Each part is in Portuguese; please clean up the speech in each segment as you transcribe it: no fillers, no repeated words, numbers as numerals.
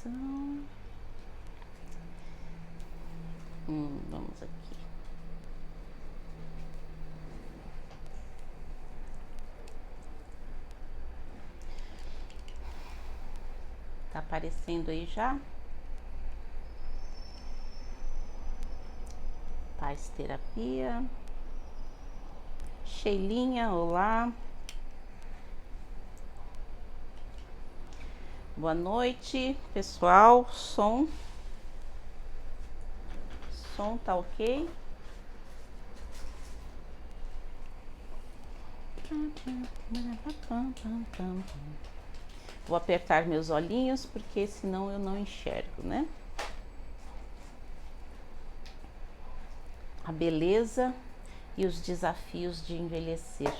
atenção. Vamos aqui. Tá aparecendo aí já? Paz Terapia. Sheilinha, olá. Boa noite, pessoal. Som tá ok? Vou apertar meus olhinhos porque senão eu não enxergo, né? A beleza e os desafios de envelhecer.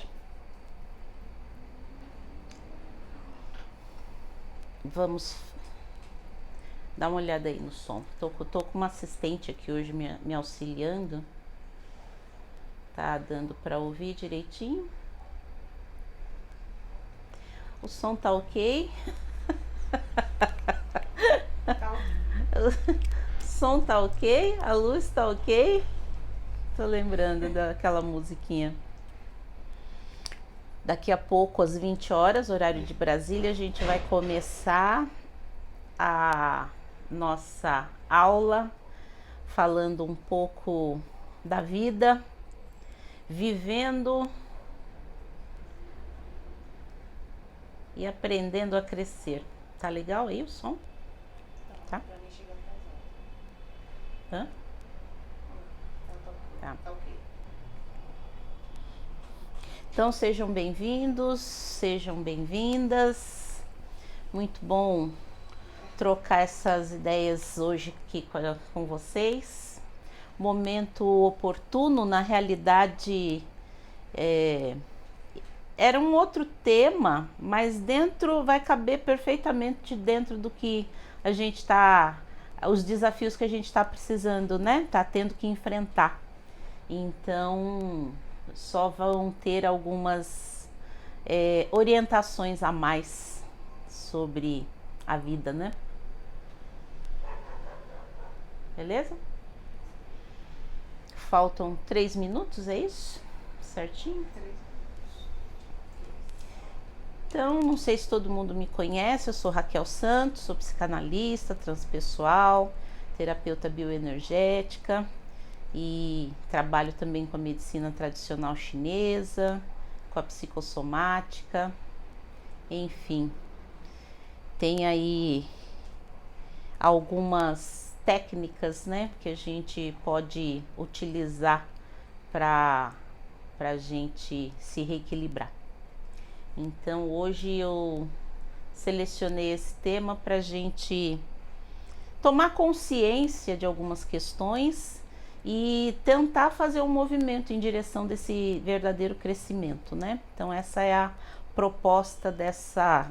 Vamos dar uma olhada aí no som. Tô com uma assistente aqui hoje me auxiliando. Tá dando para ouvir direitinho? O som tá ok? O som tá ok? A luz tá ok? Tô lembrando daquela musiquinha. Daqui a pouco, às 20 horas, horário de Brasília, a gente vai começar a nossa aula falando um pouco da vida, vivendo e aprendendo a crescer. Tá legal aí o som? Tá? Hã? Tá. Então sejam bem-vindos, sejam bem-vindas. Muito bom trocar essas ideias hoje aqui com vocês. Momento oportuno, na realidade, era um outro tema, mas vai caber perfeitamente dentro do que a gente está, os desafios que a gente está precisando, né? Tá tendo que enfrentar. Então, só vão ter algumas orientações a mais sobre a vida, né? Beleza? Faltam 3 minutos, é isso? Certinho? 3 minutos. Então, não sei se todo mundo me conhece, eu sou Raquel Santos, sou psicanalista, transpessoal, terapeuta bioenergética e trabalho também com a medicina tradicional chinesa, com a psicossomática, enfim. Tem aí algumas técnicas, né, que a gente pode utilizar para a gente se reequilibrar. Então hoje eu selecionei esse tema para a gente tomar consciência de algumas questões e tentar fazer um movimento em direção desse verdadeiro crescimento, né? Então essa é a proposta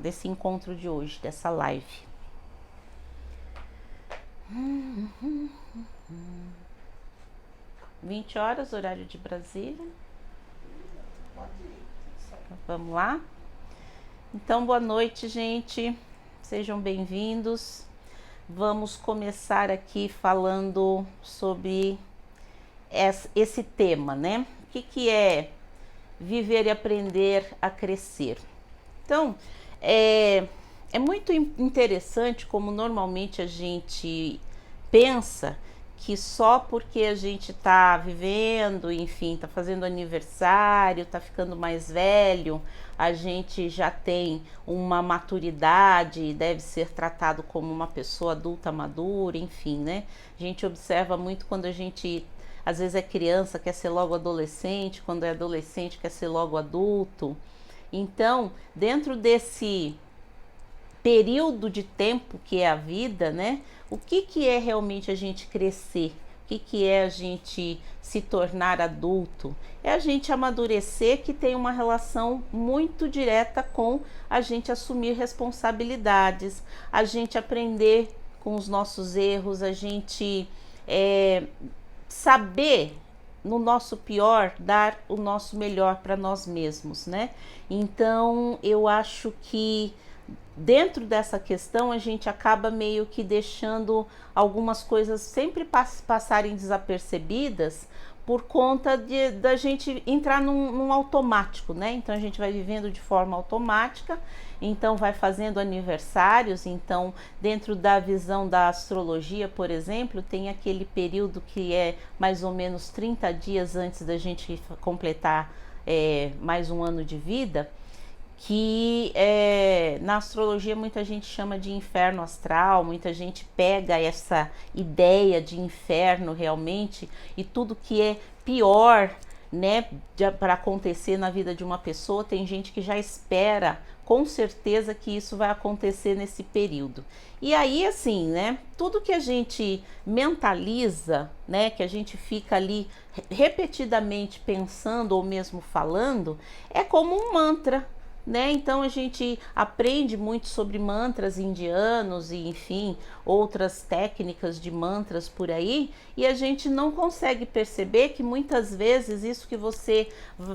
desse encontro de hoje, dessa live. 20 horas, horário de Brasília. Vamos lá? Então, boa noite, gente. Sejam bem-vindos. Vamos começar aqui falando sobre esse tema, né? O que é viver e aprender a crescer? Então, é muito interessante como normalmente a gente pensa que só porque a gente tá vivendo, enfim, tá fazendo aniversário, tá ficando mais velho, a gente já tem uma maturidade e deve ser tratado como uma pessoa adulta madura, enfim, né? A gente observa muito quando a gente às vezes é criança, quer ser logo adolescente, quando é adolescente quer ser logo adulto. Então, dentro desse período de tempo que é a vida, né? O que é realmente a gente crescer? O que é a gente se tornar adulto? É a gente amadurecer, que tem uma relação muito direta com a gente assumir responsabilidades, a gente aprender com os nossos erros, a gente saber, no nosso pior, dar o nosso melhor para nós mesmos, né? Então, eu acho que dentro dessa questão a gente acaba meio que deixando algumas coisas sempre passarem desapercebidas por conta da gente entrar num automático, né? Então a gente vai vivendo de forma automática, então vai fazendo aniversários. Então, dentro da visão da astrologia, por exemplo, tem aquele período que é mais ou menos 30 dias antes da gente completar mais um ano de vida, que na astrologia muita gente chama de inferno astral, muita gente pega essa ideia de inferno realmente e tudo que é pior, né, para acontecer na vida de uma pessoa, tem gente que já espera com certeza que isso vai acontecer nesse período. E aí, assim, né, tudo que a gente mentaliza, né, que a gente fica ali repetidamente pensando ou mesmo falando, é como um mantra, né? Então a gente aprende muito sobre mantras indianos e, enfim, outras técnicas de mantras por aí, e a gente não consegue perceber que muitas vezes isso que você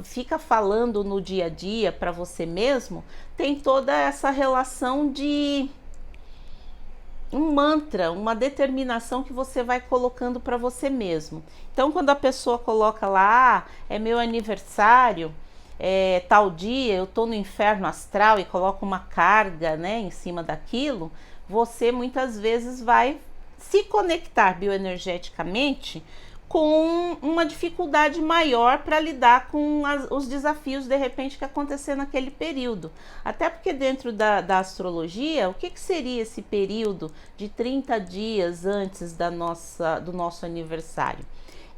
fica falando no dia a dia para você mesmo tem toda essa relação de um mantra, uma determinação que você vai colocando para você mesmo. Então, quando a pessoa coloca lá, é meu aniversário, tal dia eu tô no inferno astral e coloca uma carga, né, em cima daquilo, você muitas vezes vai se conectar bioenergeticamente com uma dificuldade maior para lidar com os desafios de repente que acontecer naquele período. Até porque dentro da astrologia, o que seria esse período de 30 dias antes do nosso aniversário?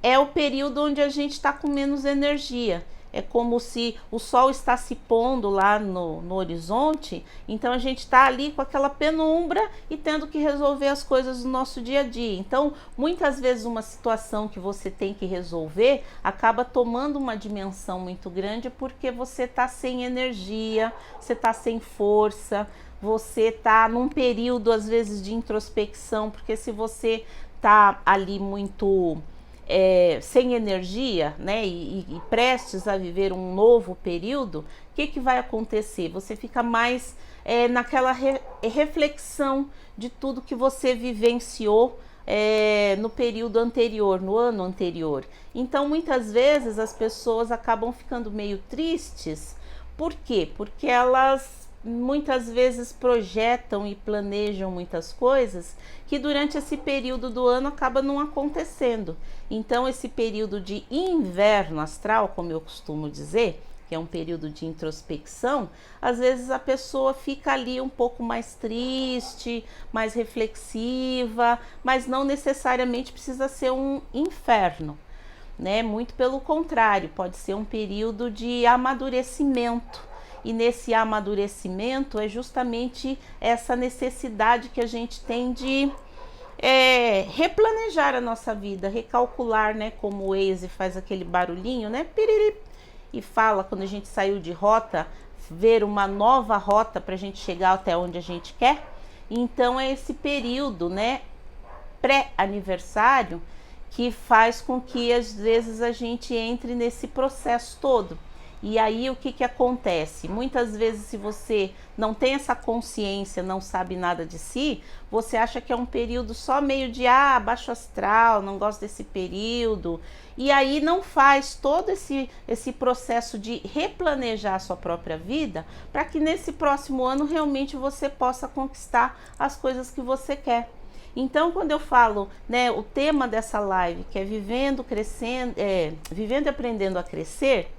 É o período onde a gente está com menos energia. É como se o sol está se pondo lá no horizonte, então a gente está ali com aquela penumbra e tendo que resolver as coisas do nosso dia a dia. Então, muitas vezes uma situação que você tem que resolver acaba tomando uma dimensão muito grande porque você está sem energia, você está sem força, você está num período às vezes de introspecção, porque se você está ali muito sem energia, né, e prestes a viver um novo período, o que vai acontecer? Você fica mais naquela reflexão de tudo que você vivenciou no período anterior, no ano anterior. Então, muitas vezes as pessoas acabam ficando meio tristes. Por quê? Porque elas muitas vezes projetam e planejam muitas coisas que durante esse período do ano acaba não acontecendo. Então, esse período de inverno astral, como eu costumo dizer, que é um período de introspecção, às vezes a pessoa fica ali um pouco mais triste, mais reflexiva, mas não necessariamente precisa ser um inferno, né? Muito pelo contrário, pode ser um período de amadurecimento. E nesse amadurecimento é justamente essa necessidade que a gente tem de replanejar a nossa vida, recalcular, né? Como o Waze faz aquele barulhinho, né? Piriri, e fala quando a gente saiu de rota, ver uma nova rota para a gente chegar até onde a gente quer. Então é esse período, né, pré-aniversário, que faz com que às vezes a gente entre nesse processo todo. E aí o que acontece? Muitas vezes, se você não tem essa consciência, não sabe nada de si, você acha que é um período só meio de baixo astral, não gosto desse período, e aí não faz todo esse processo de replanejar a sua própria vida para que nesse próximo ano realmente você possa conquistar as coisas que você quer. Então, quando eu falo, né, o tema dessa live, que é vivendo e aprendendo a crescer,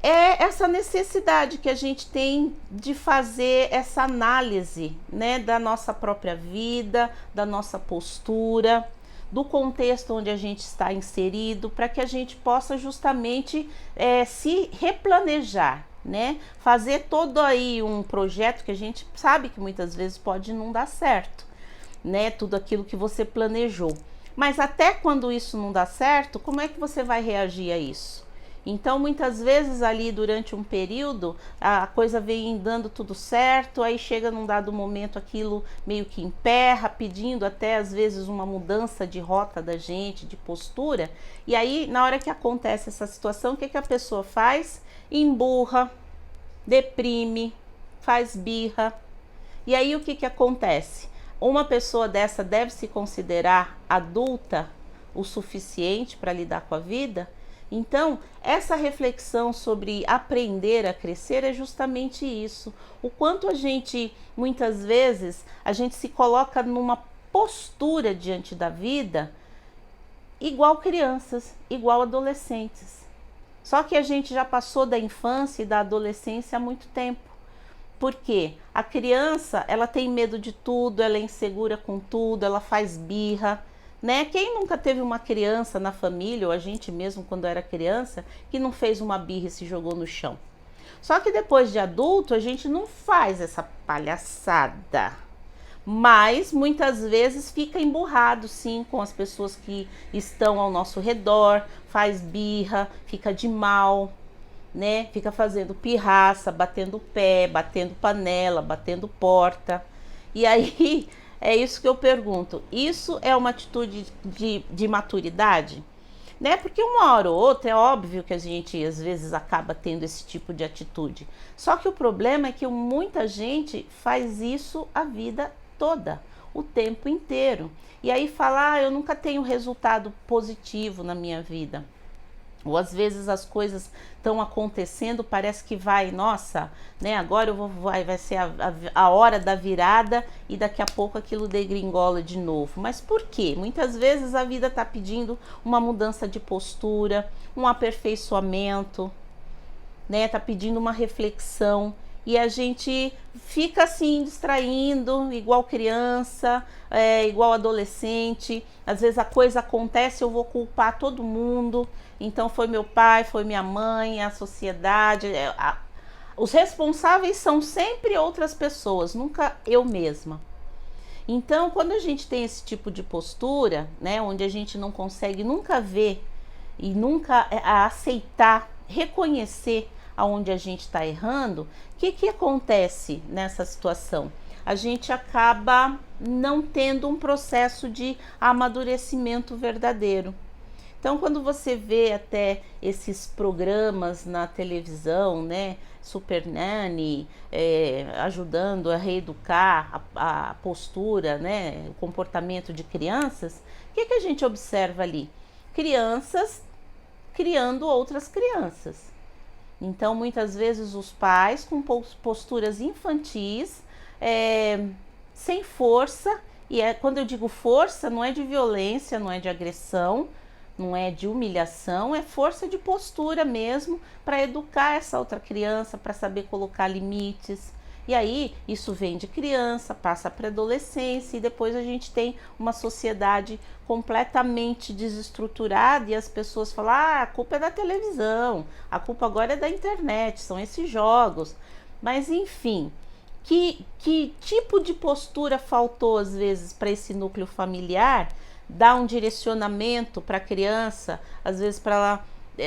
é essa necessidade que a gente tem de fazer essa análise, né, da nossa própria vida, da nossa postura, do contexto onde a gente está inserido, para que a gente possa justamente se replanejar, né, fazer todo aí um projeto que a gente sabe que muitas vezes pode não dar certo, né, tudo aquilo que você planejou. Mas até quando isso não dá certo, como é que você vai reagir a isso? Então, muitas vezes ali durante um período, a coisa vem dando tudo certo, aí chega num dado momento aquilo meio que emperra, pedindo até às vezes uma mudança de rota da gente, de postura. E aí, na hora que acontece essa situação, o que a pessoa faz? Emburra, deprime, faz birra, E aí o que acontece? Uma pessoa dessa deve se considerar adulta o suficiente para lidar com a vida? Então, essa reflexão sobre aprender a crescer é justamente isso. O quanto a gente, muitas vezes, a gente se coloca numa postura diante da vida igual crianças, igual adolescentes. Só que a gente já passou da infância e da adolescência há muito tempo. Por quê? A criança, ela tem medo de tudo, ela é insegura com tudo, ela faz birra, né? Quem nunca teve uma criança na família, ou a gente mesmo quando era criança, que não fez uma birra e se jogou no chão? Só que depois de adulto, a gente não faz essa palhaçada, mas muitas vezes fica emburrado sim com as pessoas que estão ao nosso redor, faz birra, fica de mal, né? Fica fazendo pirraça, batendo pé, batendo panela, batendo porta. E aí é isso que eu pergunto: isso é uma atitude de maturidade? Né? Porque uma hora ou outra é óbvio que a gente às vezes acaba tendo esse tipo de atitude. Só que o problema é que muita gente faz isso a vida toda, o tempo inteiro. E aí fala: eu nunca tenho resultado positivo na minha vida. Ou às vezes as coisas estão acontecendo, parece que nossa, né? Agora vai ser a hora da virada e daqui a pouco aquilo degringola de novo. Mas por quê? Muitas vezes a vida está pedindo uma mudança de postura, um aperfeiçoamento, né? Está pedindo uma reflexão. E a gente fica assim, distraindo, igual criança, igual adolescente. Às vezes a coisa acontece, eu vou culpar todo mundo. Então foi meu pai, foi minha mãe, a sociedade. Os responsáveis são sempre outras pessoas, nunca eu mesma. Então, quando a gente tem esse tipo de postura, né, onde a gente não consegue nunca ver e nunca aceitar, reconhecer aonde a gente está errando, o que acontece nessa situação? A gente acaba não tendo um processo de amadurecimento verdadeiro. Então, quando você vê até esses programas na televisão, né, Super Nanny, ajudando a reeducar a postura, né, o comportamento de crianças, o que a gente observa ali? Crianças criando outras crianças. Então, muitas vezes os pais com posturas infantis, sem força, e quando eu digo força, não é de violência, não é de agressão, não é de humilhação, é força de postura mesmo para educar essa outra criança, para saber colocar limites. E aí isso vem de criança, passa para adolescência e depois a gente tem uma sociedade completamente desestruturada e as pessoas falam: a culpa é da televisão, a culpa agora é da internet, são esses jogos. Mas enfim, que tipo de postura faltou às vezes para esse núcleo familiar? Dar um direcionamento para a criança, às vezes para ela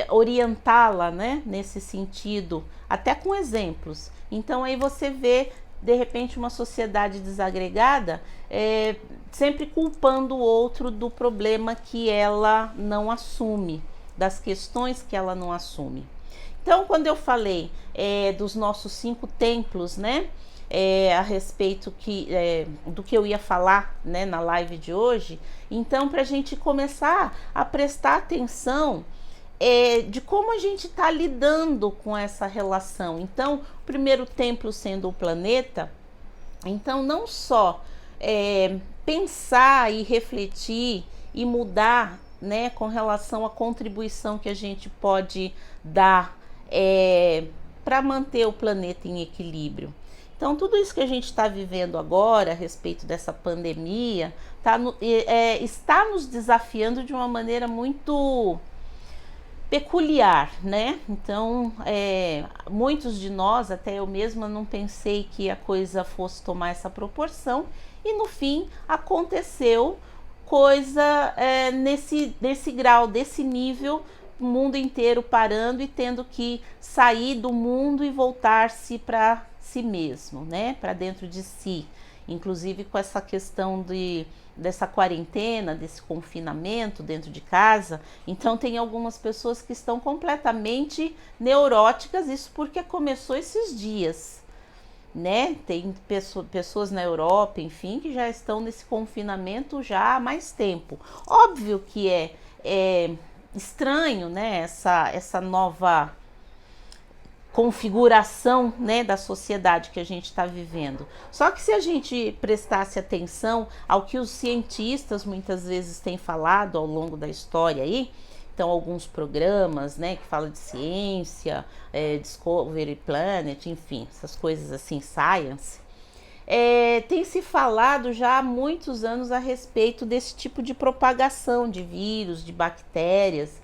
orientá-la, né, nesse sentido, até com exemplos. Então aí você vê de repente uma sociedade desagregada, sempre culpando o outro do problema que ela não assume, das questões que ela não assume. Então, quando eu falei dos nossos 5 templos, né, a respeito do que eu ia falar, né, na live de hoje, então para a gente começar a prestar atenção de como a gente está lidando com essa relação. Então, o primeiro templo sendo o planeta, então não só pensar e refletir e mudar, né, com relação à contribuição que a gente pode dar para manter o planeta em equilíbrio. Então, tudo isso que a gente está vivendo agora a respeito dessa pandemia está nos desafiando de uma maneira muito peculiar, né? Então, muitos de nós, até eu mesma, não pensei que a coisa fosse tomar essa proporção e no fim aconteceu coisa nesse grau, desse nível, o mundo inteiro parando e tendo que sair do mundo e voltar-se para si mesmo, né? Para dentro de si, inclusive com essa questão dessa quarentena, desse confinamento dentro de casa. Então tem algumas pessoas que estão completamente neuróticas, isso porque começou esses dias, né? Tem pessoas na Europa, enfim, que já estão nesse confinamento já há mais tempo. Óbvio que é estranho, né? Essa nova configuração, né, da sociedade que a gente está vivendo. Só que se a gente prestasse atenção ao que os cientistas muitas vezes têm falado ao longo da história aí, então alguns programas, né, que falam de ciência, Discovery Planet, enfim, essas coisas assim, science, tem se falado já há muitos anos a respeito desse tipo de propagação de vírus, de bactérias.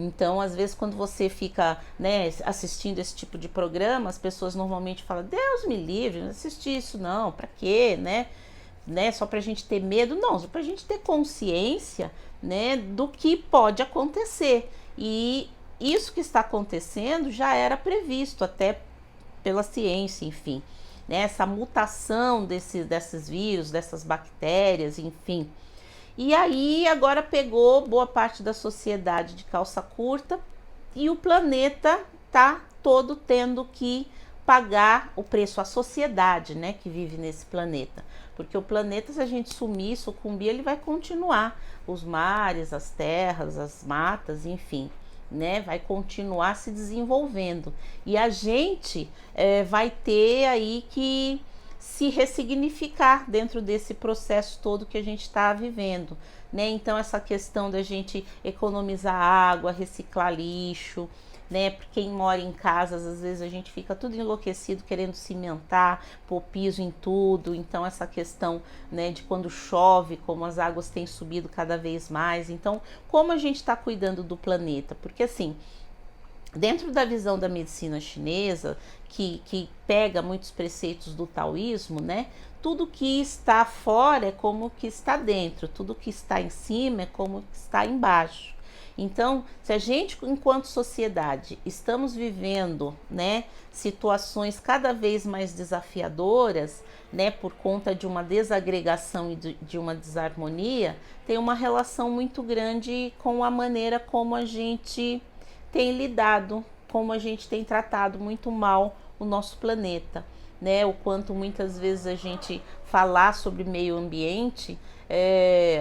Então, às vezes, quando você fica, né, assistindo esse tipo de programa, as pessoas normalmente falam: Deus me livre, não assisti isso não, pra quê, né? Só pra gente ter medo? Não, só pra gente ter consciência, né, do que pode acontecer. E isso que está acontecendo já era previsto até pela ciência, enfim, né? Essa mutação desses vírus, dessas bactérias, enfim. E aí agora pegou boa parte da sociedade de calça curta e o planeta tá todo tendo que pagar o preço, a sociedade, né, que vive nesse planeta. Porque o planeta, se a gente sumir, sucumbir, ele vai continuar. Os mares, as terras, as matas, enfim, né, vai continuar se desenvolvendo. E a gente vai ter aí que se ressignificar dentro desse processo todo que a gente está vivendo, né? Então essa questão da gente economizar água, reciclar lixo, né? Porque quem mora em casas, às vezes a gente fica tudo enlouquecido querendo cimentar, pôr piso em tudo. Então essa questão, né, de quando chove, como as águas têm subido cada vez mais. Então, como a gente está cuidando do planeta? Porque assim, dentro da visão da medicina chinesa, que pega muitos preceitos do taoísmo, né? Tudo que está fora é como que está dentro, tudo que está em cima é como que está embaixo. Então, se a gente, enquanto sociedade, estamos vivendo, né, situações cada vez mais desafiadoras, né, por conta de uma desagregação e de uma desarmonia, tem uma relação muito grande com a maneira como a gente tem lidado, como a gente tem tratado muito mal o nosso planeta, né? O quanto muitas vezes a gente falar sobre meio ambiente,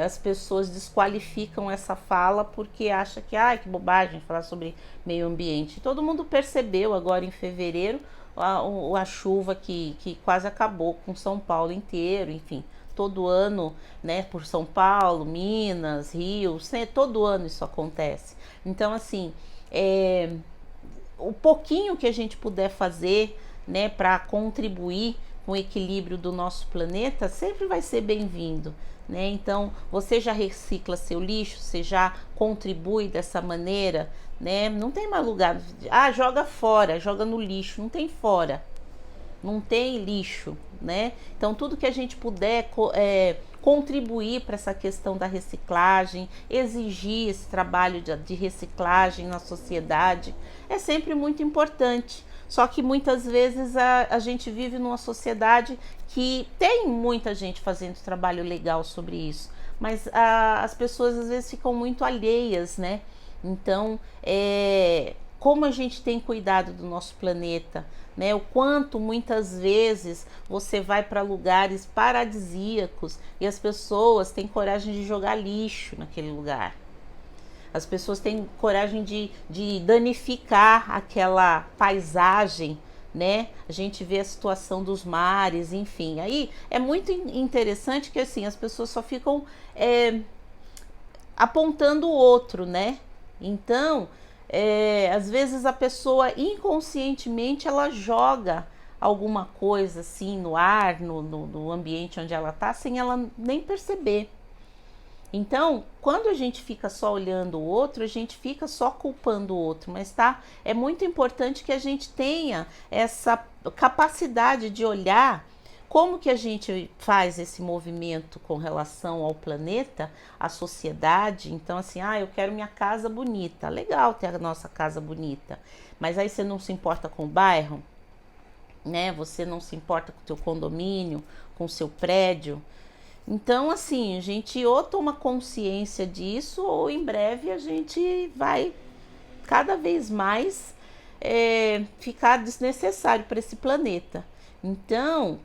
as pessoas desqualificam essa fala porque acha que, que bobagem falar sobre meio ambiente. Todo mundo percebeu agora em fevereiro a chuva que quase acabou com São Paulo inteiro, enfim. Todo ano, né, por São Paulo, Minas, Rio, todo ano isso acontece. Então, assim, o pouquinho que a gente puder fazer, né, para contribuir com o equilíbrio do nosso planeta, sempre vai ser bem-vindo, né? Então, você já recicla seu lixo, você já contribui dessa maneira, né? Não tem mais lugar, joga fora, joga no lixo, não tem fora, não tem lixo, né? Então, tudo que a gente puder contribuir para essa questão da reciclagem, exigir esse trabalho de reciclagem na sociedade, é sempre muito importante. Só que muitas vezes a gente vive numa sociedade que tem muita gente fazendo trabalho legal sobre isso, mas as pessoas às vezes ficam muito alheias, né? Então, como a gente tem cuidado do nosso planeta, né? O quanto muitas vezes você vai para lugares paradisíacos e as pessoas têm coragem de jogar lixo naquele lugar. As pessoas têm coragem de danificar aquela paisagem, né? A gente vê a situação dos mares, enfim. Aí é muito interessante que assim as pessoas só ficam apontando o outro, né? Então, às vezes a pessoa inconscientemente ela joga alguma coisa assim no ar, no ambiente onde ela está, sem ela nem perceber. Então, quando a gente fica só olhando o outro, a gente fica só culpando o outro, mas é muito importante que a gente tenha essa capacidade de olhar como que a gente faz esse movimento com relação ao planeta, à sociedade. Então, assim, eu quero minha casa bonita. Legal ter a nossa casa bonita, mas aí você não se importa com o bairro, né? Você não se importa com o teu condomínio, com o seu prédio. Então, assim, a gente ou toma consciência disso ou em breve a gente vai cada vez mais ficar desnecessário para esse planeta. Então,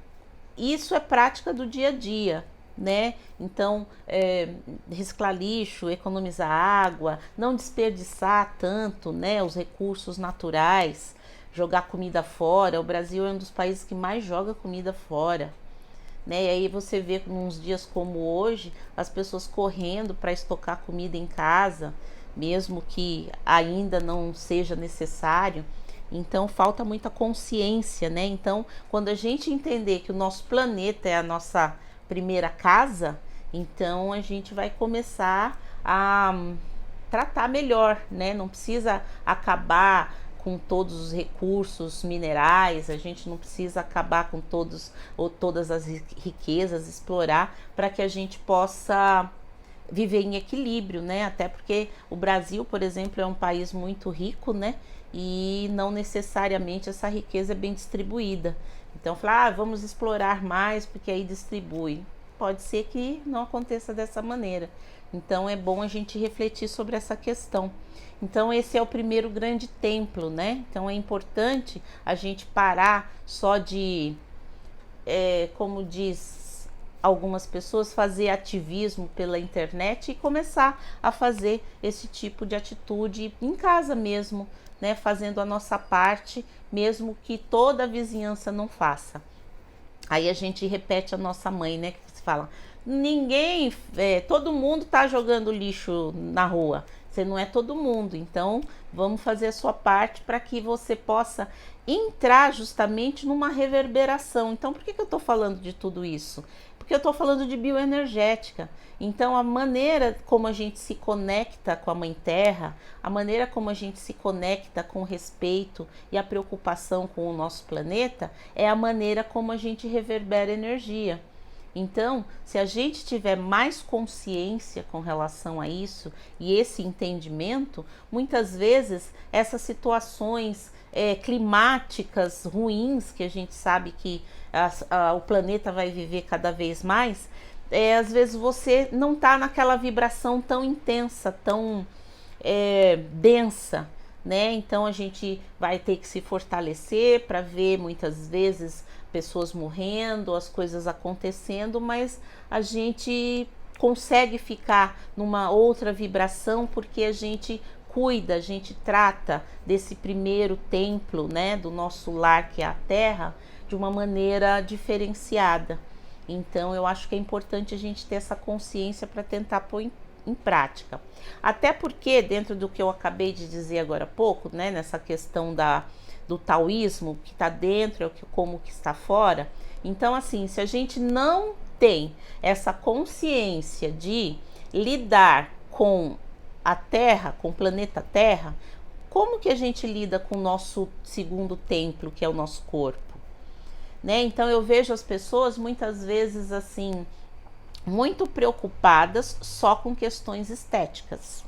isso é prática do dia a dia, né? Então, reciclar lixo, economizar água, não desperdiçar tanto, né, os recursos naturais, jogar comida fora. O Brasil é um dos países que mais joga comida fora, né? E aí você vê nos dias como hoje as pessoas correndo para estocar comida em casa, mesmo que ainda não seja necessário. Então falta muita consciência, né? Então, quando a gente entender que o nosso planeta é a nossa primeira casa, então a gente vai começar a tratar melhor, né? Não precisa acabar com todos os recursos minerais, a gente não precisa acabar com todos ou todas as riquezas, explorar para que a gente possa viver em equilíbrio, né? Até porque o Brasil, por exemplo, é um país muito rico, né? E não necessariamente essa riqueza é bem distribuída. Então, falar, vamos explorar mais porque aí distribui. Pode ser que não aconteça dessa maneira. Então, é bom a gente refletir sobre essa questão. Então, esse é o primeiro grande templo, né? Então, é importante a gente parar só de, como diz algumas pessoas, fazer ativismo pela internet e começar a fazer esse tipo de atitude em casa mesmo, né? Fazendo a nossa parte, mesmo que toda a vizinhança não faça. Aí a gente repete a nossa mãe, né? Que se fala, ninguém, todo mundo tá jogando lixo na rua. Você não é todo mundo, então vamos fazer a sua parte para que você possa entrar justamente numa reverberação. Então, por que eu estou falando de tudo isso? Porque eu estou falando de bioenergética. Então, a maneira como a gente se conecta com a Mãe Terra, a maneira como a gente se conecta com o respeito e a preocupação com o nosso planeta, é a maneira como a gente reverbera energia. Então, se a gente tiver mais consciência com relação a isso e esse entendimento, muitas vezes essas situações climáticas ruins que a gente sabe que o planeta vai viver cada vez mais, às vezes você não está naquela vibração tão intensa, tão densa, né? Então a gente vai ter que se fortalecer para ver muitas vezes pessoas morrendo, as coisas acontecendo, mas a gente consegue ficar numa outra vibração porque a gente cuida, a gente trata desse primeiro templo, né, do nosso lar, que é a Terra, de uma maneira diferenciada. Então eu acho que é importante a gente ter essa consciência para tentar pôr em prática. Até porque, dentro do que eu acabei de dizer agora há pouco, né, nessa questão do taoísmo, que está dentro é como que está fora. Então, assim, se a gente não tem essa consciência de lidar com a Terra, com o planeta Terra, como que a gente lida com o nosso segundo templo, que é o nosso corpo? Né? Então, eu vejo as pessoas muitas vezes assim, muito preocupadas só com questões estéticas.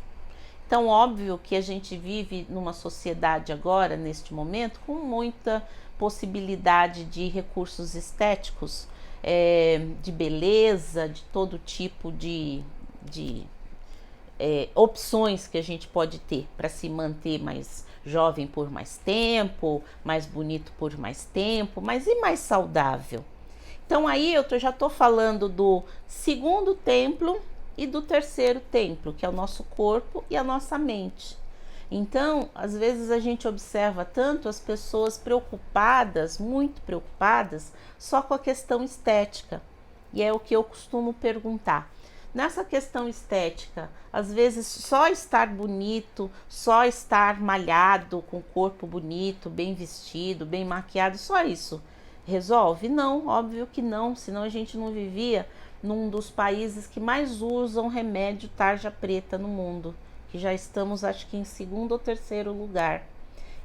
Então, óbvio que a gente vive numa sociedade agora, neste momento, com muita possibilidade de recursos estéticos, de beleza, de todo tipo de opções que a gente pode ter para se manter mais jovem por mais tempo, mais bonito por mais tempo, mas e mais saudável. Então aí eu já estou falando do segundo templo e do terceiro templo, que é o nosso corpo e a nossa mente. Então, às vezes a gente observa tanto as pessoas preocupadas, muito preocupadas, só com a questão estética. E é o que eu costumo perguntar. Nessa questão estética, às vezes só estar bonito, só estar malhado, com o corpo bonito, bem vestido, bem maquiado, só isso resolve? Não, óbvio que não, senão a gente não vivia num dos países que mais usam remédio tarja preta no mundo, que já estamos acho que em segundo ou terceiro lugar.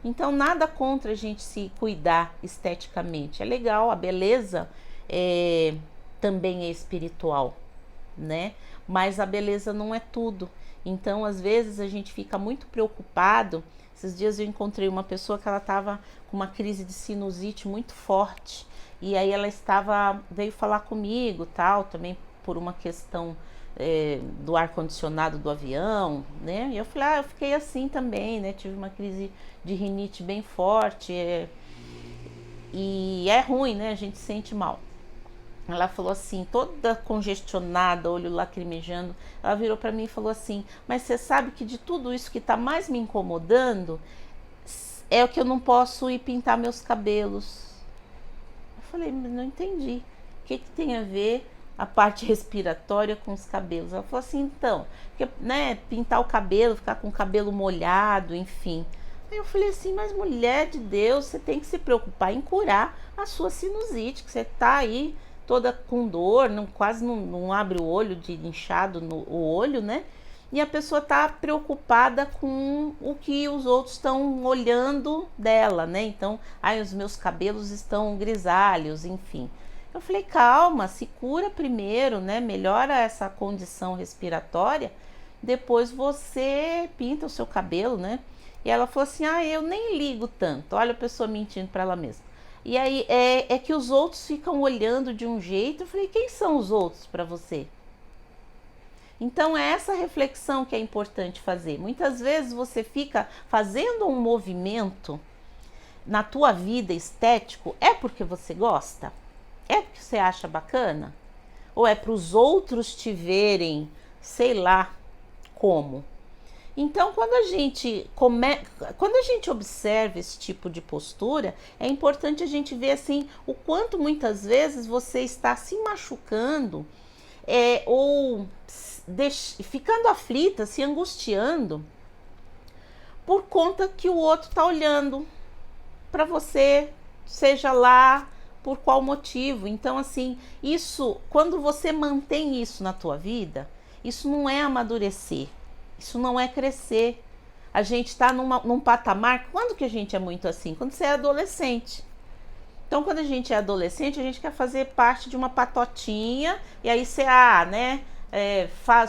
Então nada contra a gente se cuidar esteticamente, é legal, a beleza também é espiritual, né? Mas a beleza não é tudo. Então às vezes a gente fica muito preocupado. Esses dias eu encontrei uma pessoa que ela estava com uma crise de sinusite muito forte e aí ela veio falar comigo, tal, também por uma questão do ar condicionado do avião, né? E eu falei, eu fiquei assim também, né? Tive uma crise de rinite bem forte. E é ruim, né? A gente se sente mal. Ela falou assim, toda congestionada, olho lacrimejando. Ela virou para mim e falou assim: mas você sabe que de tudo isso que tá mais me incomodando é o que eu não posso ir pintar meus cabelos. Eu falei, mas não entendi. O que tem a ver a parte respiratória com os cabelos? Ela falou assim, então, porque, né, pintar o cabelo, ficar com o cabelo molhado, enfim. Aí eu falei assim, mas mulher de Deus, você tem que se preocupar em curar a sua sinusite, que você tá aí toda com dor, quase não abre o olho, de inchado no o olho, né? E a pessoa tá preocupada com o que os outros estão olhando dela, né? Então, ai, os meus cabelos estão grisalhos, enfim. Eu falei, calma, se cura primeiro, né? Melhora essa condição respiratória, depois você pinta o seu cabelo, né? E ela falou assim, ah, eu nem ligo tanto. Olha a pessoa mentindo para ela mesma. E aí é que os outros ficam olhando de um jeito. Eu falei, quem são os outros para você? Então é essa reflexão que é importante fazer. Muitas vezes você fica fazendo um movimento na tua vida estético, é porque você gosta? É porque você acha bacana? Ou é para os outros te verem, sei lá como? Então, quando a gente observa esse tipo de postura, é importante a gente ver assim o quanto muitas vezes você está se machucando ou ficando aflita, se angustiando por conta que o outro está olhando para você, seja lá por qual motivo. Então, assim, isso, quando você mantém isso na tua vida, isso não é amadurecer, isso não é crescer. A gente está num patamar, quando que a gente é muito assim? Quando você é adolescente. Então, quando a gente é adolescente, a gente quer fazer parte de uma patotinha, e aí você, né?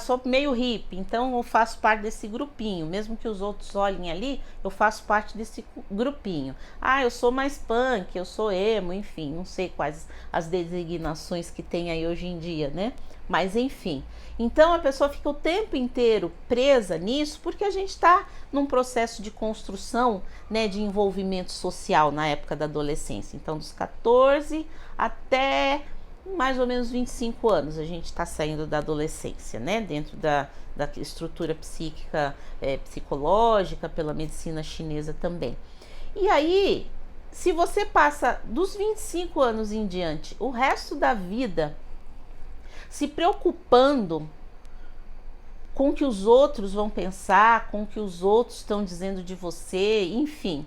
Sou meio hippie, então eu faço parte desse grupinho, mesmo que os outros olhem ali, eu faço parte desse grupinho. Ah, eu sou mais punk, eu sou emo, enfim, não sei quais as designações que tem aí hoje em dia, né? Mas enfim, então a pessoa fica o tempo inteiro presa nisso, porque a gente está num processo de construção, né, de envolvimento social na época da adolescência. Então, dos 14 até mais ou menos 25 anos a gente está saindo da adolescência, né? Dentro da estrutura psíquica, psicológica, pela medicina chinesa também. E aí, se você passa dos 25 anos em diante, o resto da vida se preocupando com o que os outros vão pensar, com o que os outros estão dizendo de você, enfim,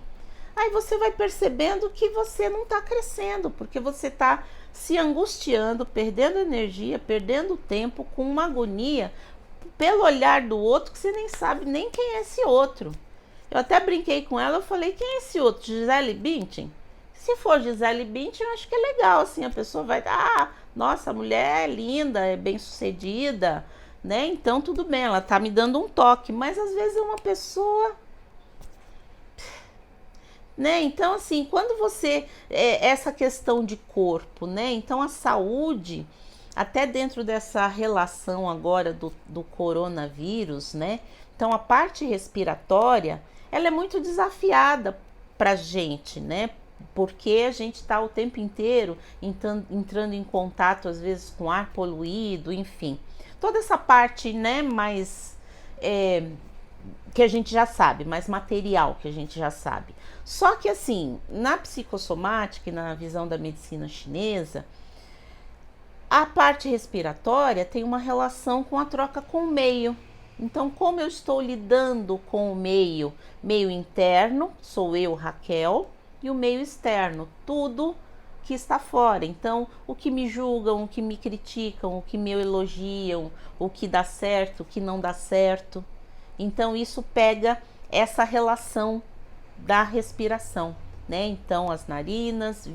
aí você vai percebendo que você não está crescendo, porque você está se angustiando, perdendo energia, perdendo tempo com uma agonia pelo olhar do outro que você nem sabe nem quem é esse outro. Eu até brinquei com ela, eu falei, quem é esse outro? Gisele Bündchen? Se for Gisele Bündchen, eu acho que é legal, assim, a pessoa vai, nossa, a mulher é linda, é bem sucedida, né? Então tudo bem, ela tá me dando um toque, mas às vezes é uma pessoa, né? Então, assim, quando você essa questão de corpo, né? Então a saúde, até dentro dessa relação agora do coronavírus, né? Então a parte respiratória, ela é muito desafiada pra gente, né? Porque a gente está o tempo inteiro entrando em contato, às vezes, com ar poluído, enfim. Toda essa parte, né, mais que a gente já sabe, mais material que a gente já sabe. Só que assim, na psicossomática e na visão da medicina chinesa, a parte respiratória tem uma relação com a troca com o meio. Então, como eu estou lidando com o meio interno, sou eu, Raquel, e o meio externo, tudo que está fora. Então, o que me julgam, o que me criticam, o que me elogiam, o que dá certo, o que não dá certo. Então, isso pega essa relação da respiração, né? Então, as narinas,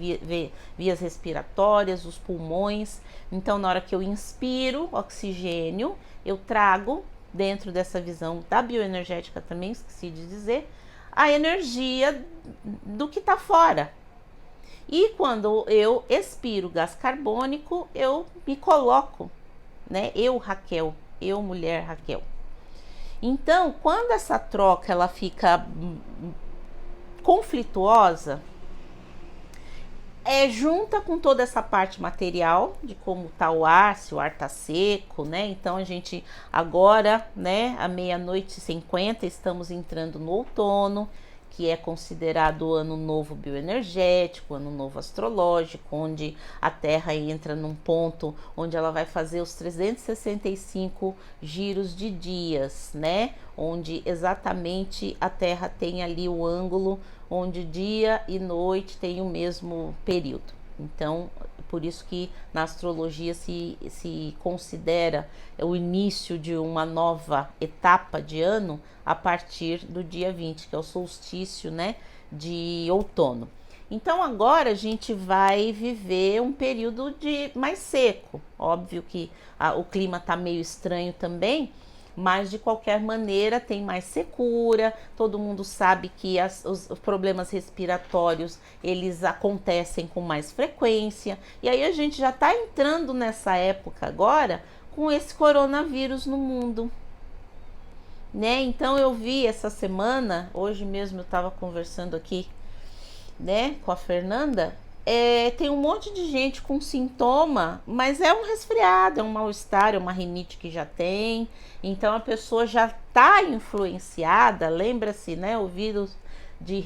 vias respiratórias, os pulmões. Então, na hora que eu inspiro oxigênio, eu trago, dentro dessa visão da bioenergética também, esqueci de dizer, a energia do que está fora. E quando eu expiro gás carbônico, eu me coloco, né? Eu, Raquel, eu, mulher Raquel. Então, quando essa troca ela fica conflituosa, junta com toda essa parte material de como tá o ar, se o ar tá seco, né? Então a gente agora, né, à 00:50, estamos entrando no outono, que é considerado o ano novo bioenergético, ano novo astrológico, onde a Terra entra num ponto onde ela vai fazer os 365 giros de dias, né? Onde exatamente a Terra tem ali o ângulo onde dia e noite tem o mesmo período. Então, por isso que na astrologia se considera o início de uma nova etapa de ano a partir do dia 20, que é o solstício, né, de outono. Então agora a gente vai viver um período de mais seco. Óbvio que o clima tá meio estranho também, mas de qualquer maneira tem mais secura. Todo mundo sabe que os problemas respiratórios eles acontecem com mais frequência, e aí a gente já está entrando nessa época agora com esse coronavírus no mundo, né? Então eu vi essa semana, hoje mesmo eu estava conversando aqui, né, com a Fernanda. Tem um monte de gente com sintoma, mas é um resfriado, é um mal-estar, é uma rinite que já tem. Então a pessoa já está influenciada. Lembra-se, né? O vírus de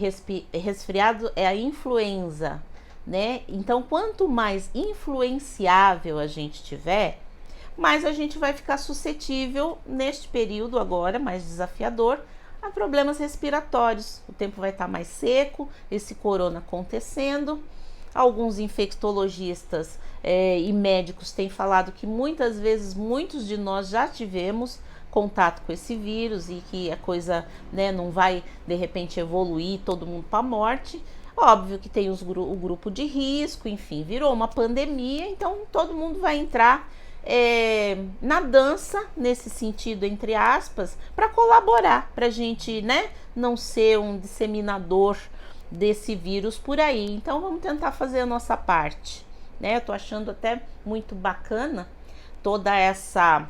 resfriado é a influenza, né? Então quanto mais influenciável a gente tiver, mais a gente vai ficar suscetível neste período agora mais desafiador a problemas respiratórios. O tempo vai estar mais seco, esse corona acontecendo. Alguns infectologistas e médicos têm falado que muitas vezes muitos de nós já tivemos contato com esse vírus e que a coisa, né, não vai de repente evoluir todo mundo para a morte. Óbvio que tem o grupo de risco, enfim, virou uma pandemia, então todo mundo vai entrar na dança, nesse sentido, entre aspas, para colaborar, para a gente, né, não ser um disseminador desse vírus por aí. Então vamos tentar fazer a nossa parte, né? Eu tô achando até muito bacana toda essa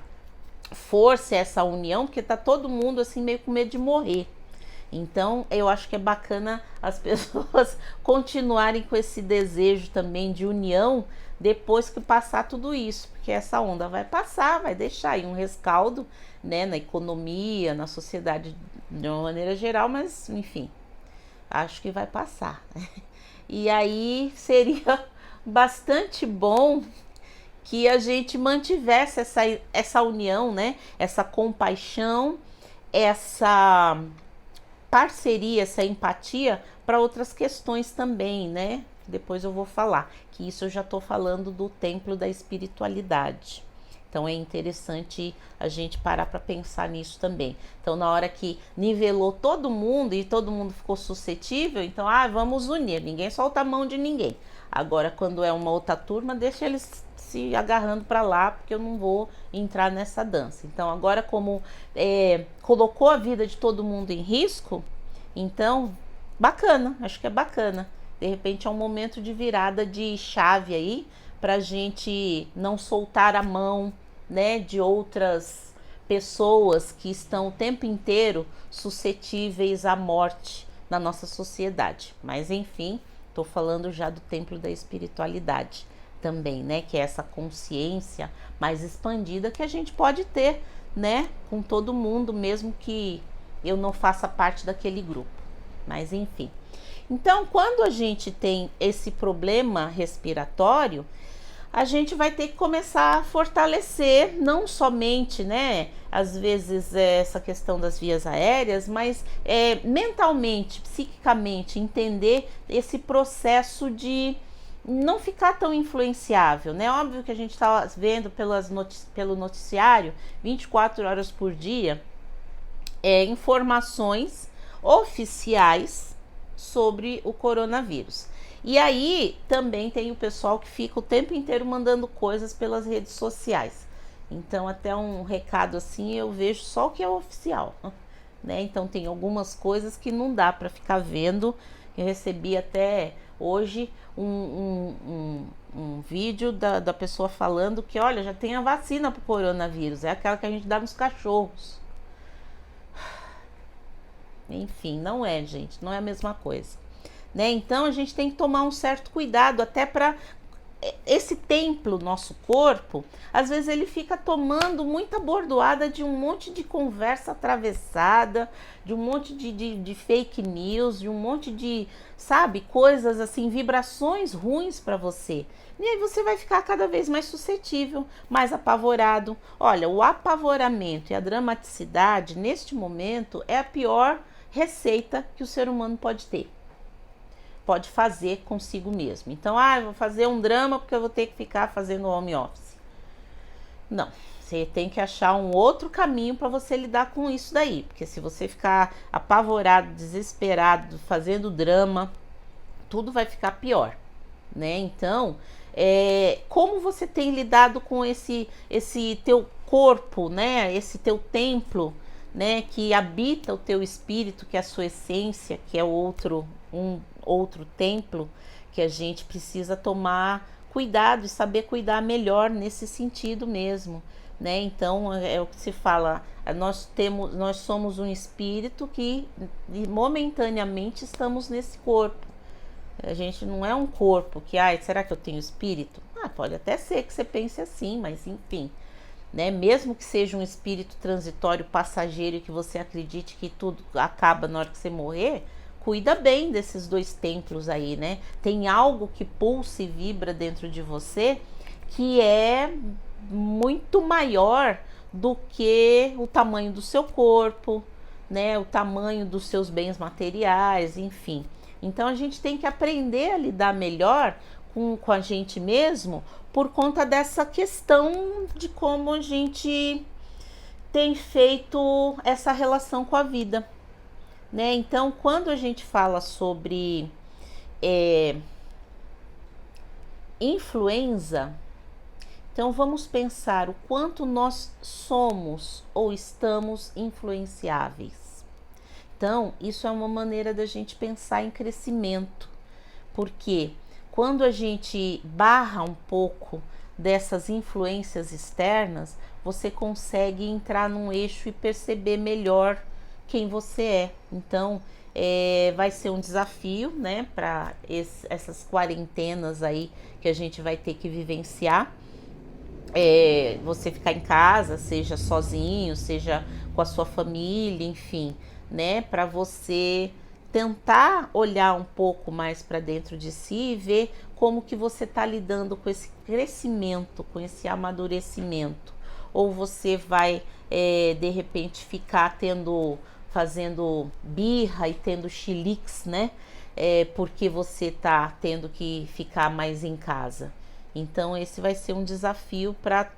força, essa união, porque tá todo mundo assim meio com medo de morrer. Então eu acho que é bacana as pessoas continuarem com esse desejo também de união depois que passar tudo isso, porque essa onda vai passar, vai deixar aí um rescaldo, né, na economia, na sociedade de uma maneira geral, mas enfim, acho que vai passar. E aí seria bastante bom que a gente mantivesse essa união, né? Essa compaixão, essa parceria, essa empatia para outras questões também, né? Depois eu vou falar, que isso eu já estou falando do templo da espiritualidade. Então é interessante a gente parar para pensar nisso também. Então na hora que nivelou todo mundo e todo mundo ficou suscetível, então vamos unir, ninguém solta a mão de ninguém. Agora quando é uma outra turma, deixa eles se agarrando para lá, porque eu não vou entrar nessa dança. Então agora como colocou a vida de todo mundo em risco, então bacana, acho que é bacana. De repente é um momento de virada de chave aí, para a gente não soltar a mão, né, de outras pessoas que estão o tempo inteiro suscetíveis à morte na nossa sociedade. Mas enfim, estou falando já do templo da espiritualidade também, né, que é essa consciência mais expandida que a gente pode ter, né, com todo mundo, mesmo que eu não faça parte daquele grupo. Mas enfim. Então, quando a gente tem esse problema respiratório, a gente vai ter que começar a fortalecer, não somente, né, às vezes essa questão das vias aéreas, mas mentalmente, psiquicamente, entender esse processo de não ficar tão influenciável, né? Óbvio que a gente está vendo pelo noticiário 24 horas por dia informações oficiais sobre o coronavírus. E aí também tem o pessoal que fica o tempo inteiro mandando coisas pelas redes sociais. Então até um recado assim eu vejo só o que é oficial, né? Então tem algumas coisas que não dá para ficar vendo. Eu recebi até hoje um vídeo da pessoa falando que, olha, já tem a vacina para o coronavírus, é aquela que a gente dá nos cachorros. Enfim, não é, gente, não é a mesma coisa. né? Então a gente tem que tomar um certo cuidado até para esse templo, nosso corpo, às vezes ele fica tomando muita bordoada de um monte de conversa atravessada, de um monte de fake news, de um monte de, sabe, coisas assim, vibrações ruins para você. E aí você vai ficar cada vez mais suscetível, mais apavorado. Olha, o apavoramento e a dramaticidade, neste momento, é a pior receita que o ser humano pode fazer consigo mesmo. Então, eu vou fazer um drama porque eu vou ter que ficar fazendo home office. Não, você tem que achar um outro caminho para você lidar com isso daí, porque se você ficar apavorado, desesperado, fazendo drama, tudo vai ficar pior, né? Então, como você tem lidado com esse teu corpo, né? Esse teu templo, né? Que habita o teu espírito, que é a sua essência, que é um outro templo, que a gente precisa tomar cuidado e saber cuidar melhor nesse sentido mesmo, né? Então é o que se fala, nós somos um espírito que momentaneamente estamos nesse corpo. A gente não é um corpo que, será que eu tenho espírito? Pode até ser que você pense assim, mas enfim, né? Mesmo que seja um espírito transitório, passageiro, e que você acredite que tudo acaba na hora que você morrer, cuida bem desses dois templos aí, né? Tem algo que pulsa e vibra dentro de você que é muito maior do que o tamanho do seu corpo, né? O tamanho dos seus bens materiais, enfim. Então a gente tem que aprender a lidar melhor com a gente mesmo por conta dessa questão de como a gente tem feito essa relação com a vida, né? Então, quando a gente fala sobre influenza, então vamos pensar o quanto nós somos ou estamos influenciáveis. Então, isso é uma maneira da gente pensar em crescimento, porque quando a gente barra um pouco dessas influências externas, você consegue entrar num eixo e perceber melhor quem você é. Então, vai ser um desafio, né, para essas quarentenas aí que a gente vai ter que vivenciar. Você ficar em casa, seja sozinho, seja com a sua família, enfim, né, para você tentar olhar um pouco mais para dentro de si e ver como que você está lidando com esse crescimento, com esse amadurecimento. Ou você vai, de repente, ficar fazendo birra e tendo chiliques, né? Porque você está tendo que ficar mais em casa. Então, esse vai ser um desafio para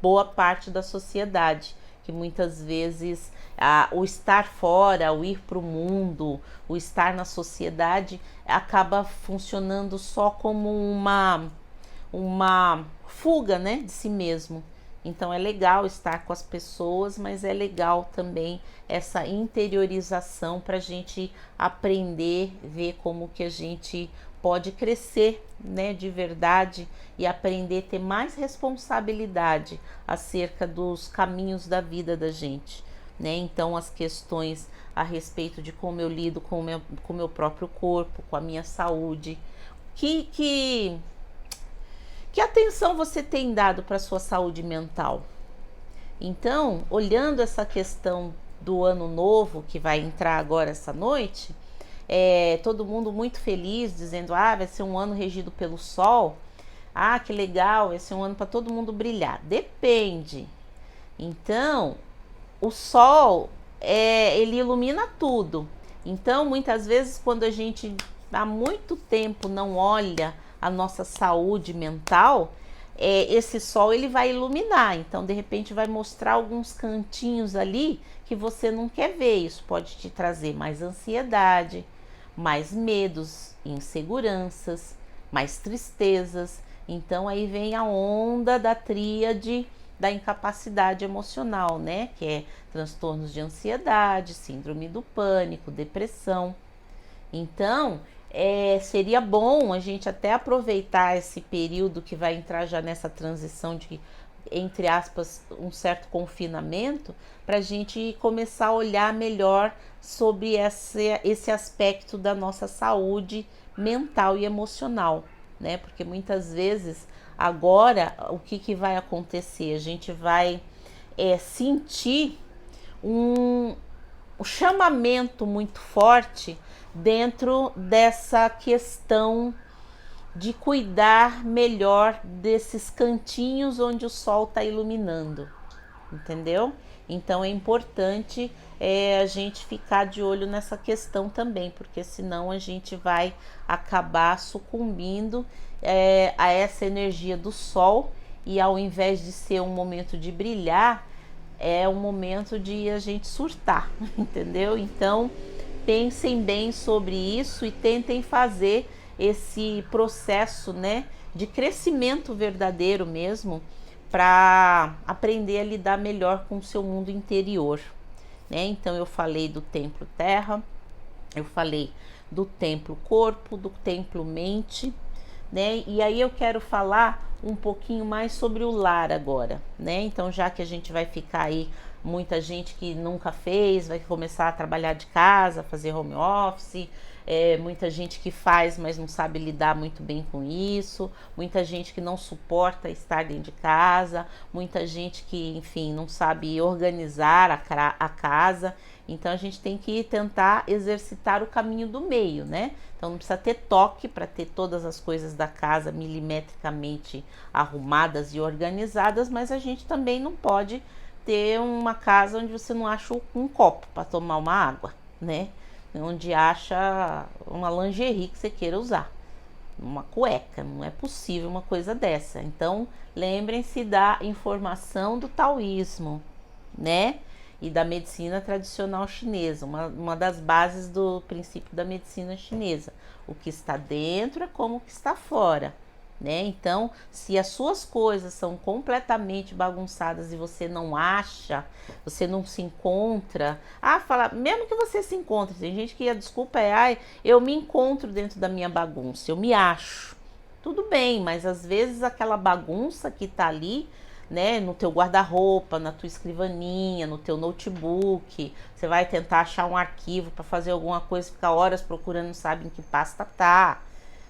boa parte da sociedade, que muitas vezes o estar fora, o ir para o mundo, o estar na sociedade acaba funcionando só como uma fuga, né, de si mesmo. Então é legal estar com as pessoas, mas é legal também essa interiorização para a gente aprender, ver como que a gente pode crescer, né, de verdade, e aprender a ter mais responsabilidade acerca dos caminhos da vida da gente, né? Então as questões a respeito de como eu lido com o meu próprio corpo, com a minha saúde, que atenção você tem dado para a sua saúde mental? Então, olhando essa questão do ano novo que vai entrar agora essa noite, todo mundo muito feliz, dizendo, vai ser um ano regido pelo sol, que legal, vai ser um ano para todo mundo brilhar. Depende. Então, o sol, ele ilumina tudo. Então, muitas vezes, quando a gente há muito tempo não olha a nossa saúde mental, esse sol ele vai iluminar. Então, de repente, vai mostrar alguns cantinhos ali que você não quer ver. Isso pode te trazer mais ansiedade, mais medos, inseguranças, mais tristezas. Então, aí vem a onda da tríade da incapacidade emocional, né? Que é transtornos de ansiedade, síndrome do pânico, depressão. Então, seria bom a gente até aproveitar esse período que vai entrar já nessa transição de entre aspas, um certo confinamento, para a gente começar a olhar melhor sobre esse aspecto da nossa saúde mental e emocional, né? Porque muitas vezes agora o que vai acontecer? A gente vai sentir um chamamento muito forte dentro dessa questão de cuidar melhor desses cantinhos onde o sol está iluminando, entendeu? Então é importante a gente ficar de olho nessa questão também, porque senão a gente vai acabar sucumbindo a essa energia do sol, e ao invés de ser um momento de brilhar, é um momento de a gente surtar, entendeu? Então pensem bem sobre isso e tentem fazer esse processo, né, de crescimento verdadeiro mesmo, para aprender a lidar melhor com o seu mundo interior, né? Então eu falei do templo terra, eu falei do templo corpo, do templo mente, né? E aí eu quero falar um pouquinho mais sobre o lar agora, né? Então, já que a gente vai ficar aí, muita gente que nunca fez, vai começar a trabalhar de casa, fazer home office, muita gente que faz, mas não sabe lidar muito bem com isso, muita gente que não suporta estar dentro de casa, muita gente que, enfim, não sabe organizar a casa. Então a gente tem que tentar exercitar o caminho do meio, né? Então não precisa ter toque para ter todas as coisas da casa milimetricamente arrumadas e organizadas, mas a gente também não pode ter uma casa onde você não acha um copo para tomar uma água, né? Onde acha uma lingerie que você queira usar, uma cueca, não é possível uma coisa dessa. Então lembrem-se da informação do taoísmo, né? E da medicina tradicional chinesa, uma das bases do princípio da medicina chinesa. O que está dentro é como o que está fora, né? Então, se as suas coisas são completamente bagunçadas e você não acha, você não se encontra, fala, mesmo que você se encontre, tem gente que a desculpa é, eu me encontro dentro da minha bagunça, eu me acho. Tudo bem, mas às vezes aquela bagunça que tá ali, né, no teu guarda-roupa, na tua escrivaninha, no teu notebook, você vai tentar achar um arquivo para fazer alguma coisa, ficar horas procurando, não sabe em que pasta tá,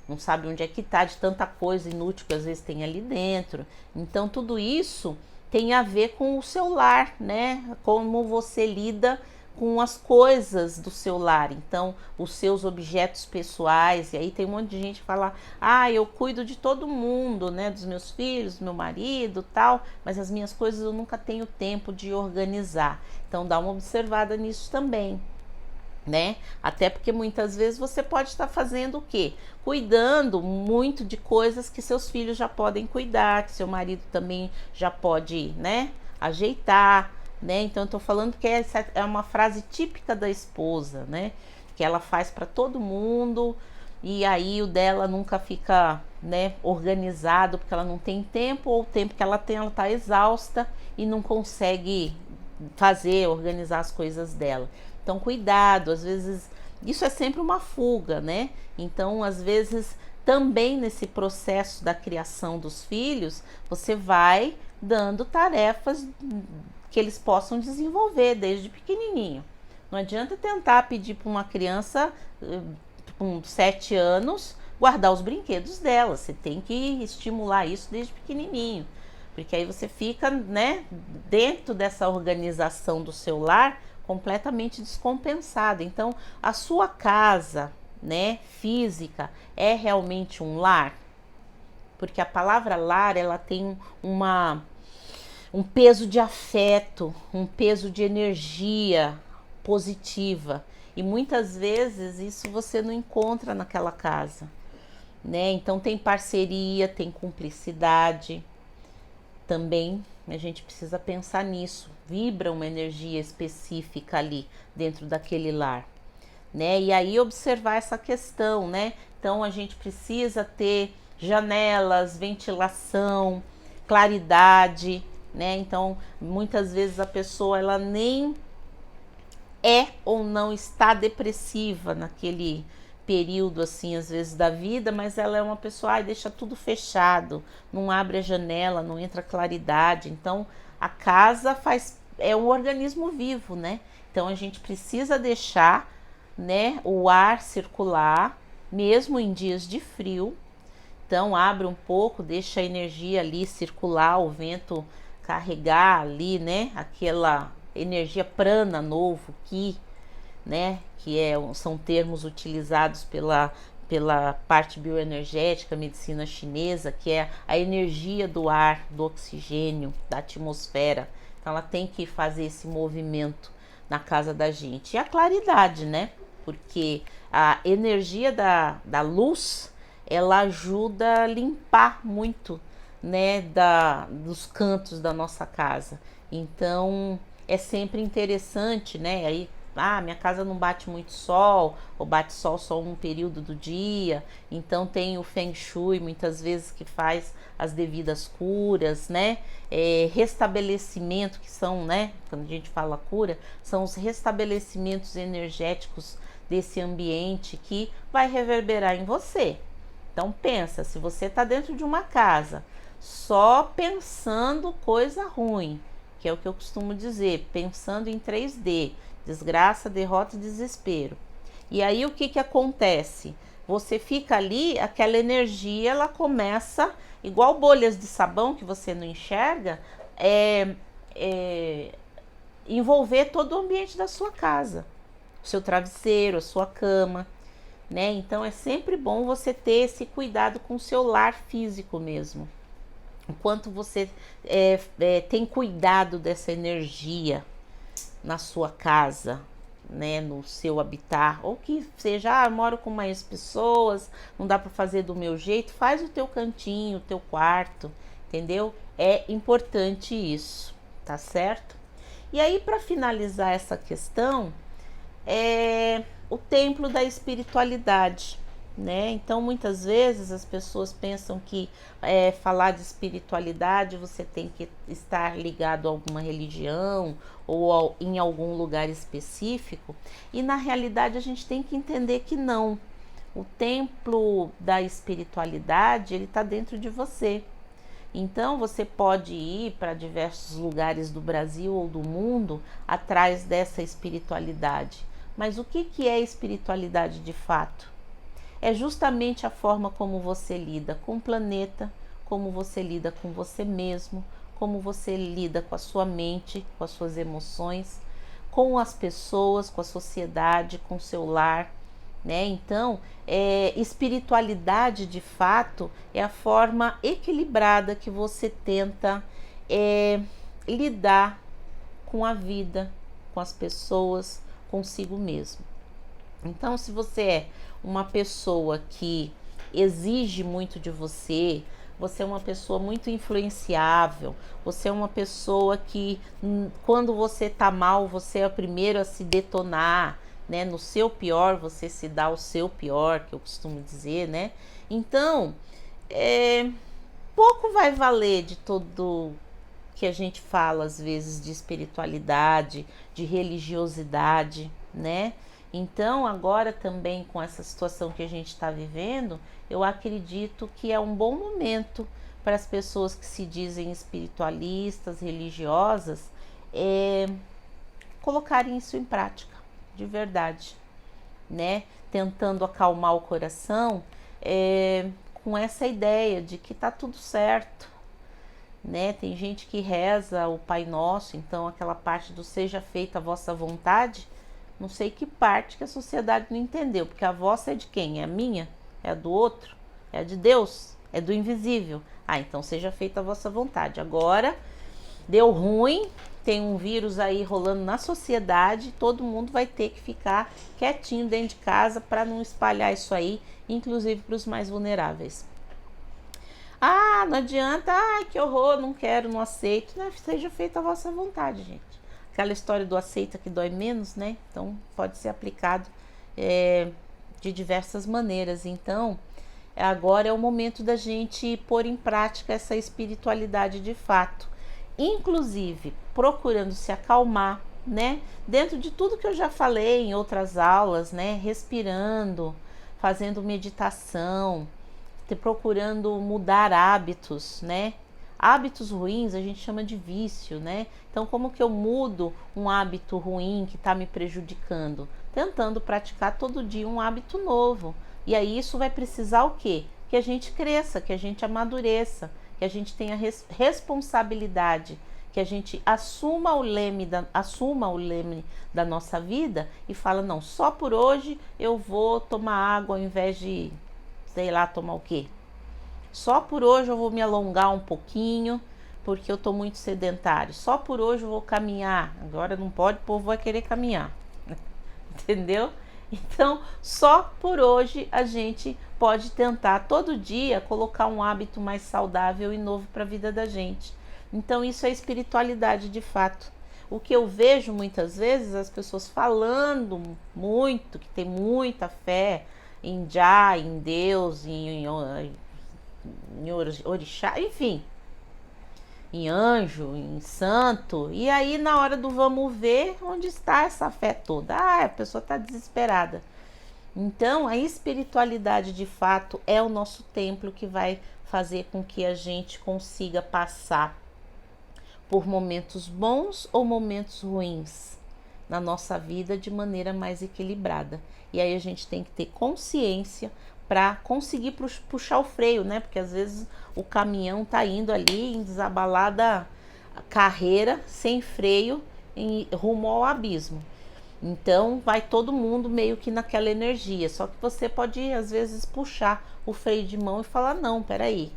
não sabe onde é que tá, de tanta coisa inútil que às vezes tem ali dentro. Então tudo isso tem a ver com o seu lar, né, como você lida com as coisas do seu lar, então os seus objetos pessoais. E aí tem um monte de gente que fala, eu cuido de todo mundo, né, dos meus filhos, do meu marido, tal, mas as minhas coisas eu nunca tenho tempo de organizar. Então dá uma observada nisso também, né? Até porque muitas vezes você pode estar fazendo o quê? Cuidando muito de coisas que seus filhos já podem cuidar, que seu marido também já pode, né, ajeitar, né? Então eu tô falando que essa é uma frase típica da esposa, né, que ela faz para todo mundo, e aí o dela nunca fica, né, organizado, porque ela não tem tempo, ou o tempo que ela tem, ela tá exausta e não consegue organizar as coisas dela. Então cuidado, às vezes isso é sempre uma fuga, né? Então às vezes também nesse processo da criação dos filhos, você vai dando tarefas que eles possam desenvolver desde pequenininho. Não adianta tentar pedir para uma criança com 7 anos guardar os brinquedos dela. Você tem que estimular isso desde pequenininho, porque aí você fica, né, dentro dessa organização do seu lar completamente descompensado. Então a sua casa, né, física é realmente um lar, porque a palavra lar, ela tem um peso de afeto, um peso de energia positiva, e muitas vezes isso você não encontra naquela casa, né? Então tem parceria, tem cumplicidade também. A gente precisa pensar nisso, vibra uma energia específica ali dentro daquele lar, né? E aí observar essa questão, né? Então a gente precisa ter janelas, ventilação, claridade, né? Então muitas vezes a pessoa ela nem é ou não está depressiva naquele período assim, às vezes, da vida, mas ela é uma pessoa, deixa tudo fechado, não abre a janela, não entra claridade. Então, a casa é um organismo vivo, né? Então, a gente precisa deixar, né, o ar circular, mesmo em dias de frio. Então, abre um pouco, deixa a energia ali circular, o vento carregar ali, né, aquela energia prana novo ki, né, são termos utilizados pela parte bioenergética, medicina chinesa, que é a energia do ar, do oxigênio, da atmosfera. Então ela tem que fazer esse movimento na casa da gente. E a claridade, né, porque a energia da luz, ela ajuda a limpar muito, né, dos cantos da nossa casa. Então é sempre interessante, né, aí minha casa não bate muito sol, ou bate sol só um período do dia, então tem o Feng Shui muitas vezes que faz as devidas curas, né? Restabelecimento, que são, né? Quando a gente fala cura, são os restabelecimentos energéticos desse ambiente que vai reverberar em você. Então pensa, se você está dentro de uma casa só pensando coisa ruim, que é o que eu costumo dizer, pensando em 3D, desgraça, derrota e desespero. E aí o que acontece? Você fica ali, aquela energia, ela começa, igual bolhas de sabão que você não enxerga, envolver todo o ambiente da sua casa, o seu travesseiro, a sua cama, né? Então é sempre bom você ter esse cuidado com o seu lar físico mesmo. Enquanto você tem cuidado dessa energia na sua casa, né, no seu habitat, ou que seja, moro com mais pessoas, não dá para fazer do meu jeito, faz o teu cantinho, o teu quarto, entendeu? É importante isso, tá certo? E aí, para finalizar essa questão, o templo da espiritualidade, né? Então muitas vezes as pessoas pensam que falar de espiritualidade você tem que estar ligado a alguma religião ou em algum lugar específico, e na realidade a gente tem que entender que não. O templo da espiritualidade, ele está dentro de você. Então você pode ir para diversos lugares do Brasil ou do mundo atrás dessa espiritualidade. Mas o que é espiritualidade de fato? É justamente a forma como você lida com o planeta, como você lida com você mesmo, como você lida com a sua mente, com as suas emoções, com as pessoas, com a sociedade, com o seu lar, né? Então, espiritualidade de fato é a forma equilibrada que você tenta lidar com a vida, com as pessoas, consigo mesmo. Então, se você é uma pessoa que exige muito de você, você é uma pessoa muito influenciável, você é uma pessoa que quando você tá mal, você é o primeiro a se detonar, né? No seu pior, você se dá o seu pior, que eu costumo dizer, né? Então, pouco vai valer de todo que a gente fala às vezes de espiritualidade, de religiosidade, né? Então, agora também com essa situação que a gente está vivendo, eu acredito que é um bom momento para as pessoas que se dizem espiritualistas, religiosas, colocarem isso em prática, de verdade, né? Tentando acalmar o coração, com essa ideia de que tá tudo certo, né? Tem gente que reza o Pai Nosso, então aquela parte do seja feita a vossa vontade, não sei que parte que a sociedade não entendeu, porque a vossa é de quem? É a minha? É a do outro? É a de Deus? É do invisível? Então seja feita a vossa vontade. Agora deu ruim, tem um vírus aí rolando na sociedade, todo mundo vai ter que ficar quietinho dentro de casa para não espalhar isso aí, inclusive para os mais vulneráveis. Não adianta, que horror, não quero, não aceito. Não, seja feita a vossa vontade, gente. Aquela história do aceita que dói menos, né? Então pode ser aplicado de diversas maneiras. Então agora é o momento da gente pôr em prática essa espiritualidade de fato, inclusive procurando se acalmar, né? Dentro de tudo que eu já falei em outras aulas, né? Respirando, fazendo meditação, procurando mudar hábitos, né? Hábitos ruins a gente chama de vício, né? Então, como que eu mudo um hábito ruim que está me prejudicando? Tentando praticar todo dia um hábito novo. E aí isso vai precisar o quê? Que a gente cresça, que a gente amadureça, que a gente tenha responsabilidade, que a gente assuma o leme da nossa vida e fala, não, só por hoje eu vou tomar água ao invés de, sei lá, tomar o quê? Só por hoje eu vou me alongar um pouquinho, porque eu tô muito sedentário. Só por hoje eu vou caminhar. Agora não pode, o povo vai querer caminhar. Entendeu? Então, só por hoje a gente pode tentar todo dia colocar um hábito mais saudável e novo para a vida da gente. Então, isso é espiritualidade de fato. O que eu vejo muitas vezes as pessoas falando muito, que tem muita fé em Jah, em Deus, em orixá, enfim, em anjo, em santo, e aí na hora do vamos ver, onde está essa fé toda? A pessoa está desesperada. Então a espiritualidade de fato é o nosso templo que vai fazer com que a gente consiga passar por momentos bons ou momentos ruins na nossa vida de maneira mais equilibrada. E aí a gente tem que ter consciência para conseguir puxar o freio, né? Porque às vezes o caminhão tá indo ali em desabalada carreira, sem freio, rumo ao abismo. Então vai todo mundo meio que naquela energia. Só que você pode às vezes puxar o freio de mão e falar, não, peraí,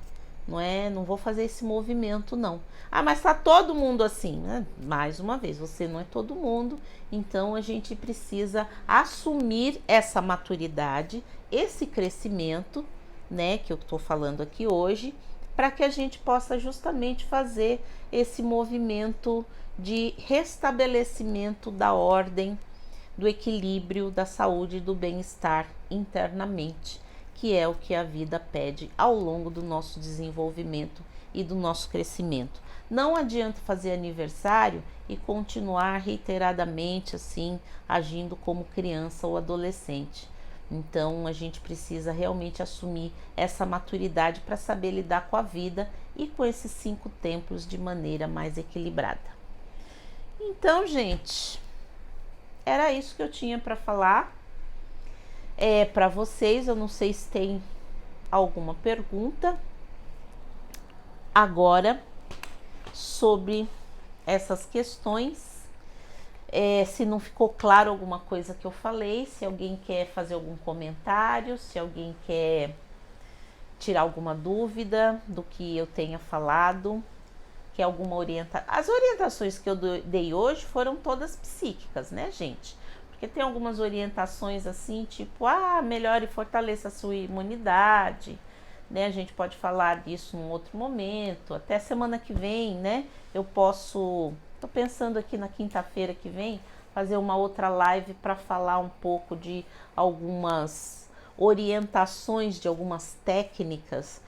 não vou fazer esse movimento não. Ah, mas tá todo mundo assim, né? Mais uma vez, você não é todo mundo, então a gente precisa assumir essa maturidade, esse crescimento, né, que eu tô falando aqui hoje, para que a gente possa justamente fazer esse movimento de restabelecimento da ordem, do equilíbrio, da saúde e do bem-estar internamente, que é o que a vida pede ao longo do nosso desenvolvimento e do nosso crescimento. Não adianta fazer aniversário e continuar reiteradamente assim, agindo como criança ou adolescente. Então a gente precisa realmente assumir essa maturidade para saber lidar com a vida e com esses 5 templos de maneira mais equilibrada. Então, gente, era isso que eu tinha para falar para vocês. Eu não sei se tem alguma pergunta agora sobre essas questões. Se não ficou claro alguma coisa que eu falei, se alguém quer fazer algum comentário, se alguém quer tirar alguma dúvida do que eu tenha falado, que alguma orientação. As orientações que eu dei hoje foram todas psíquicas, né, gente? Porque tem algumas orientações assim, tipo, melhore e fortaleça a sua imunidade, né? A gente pode falar disso num outro momento, até semana que vem, né? Tô pensando aqui na quinta-feira que vem, fazer uma outra live para falar um pouco de algumas orientações, de algumas técnicas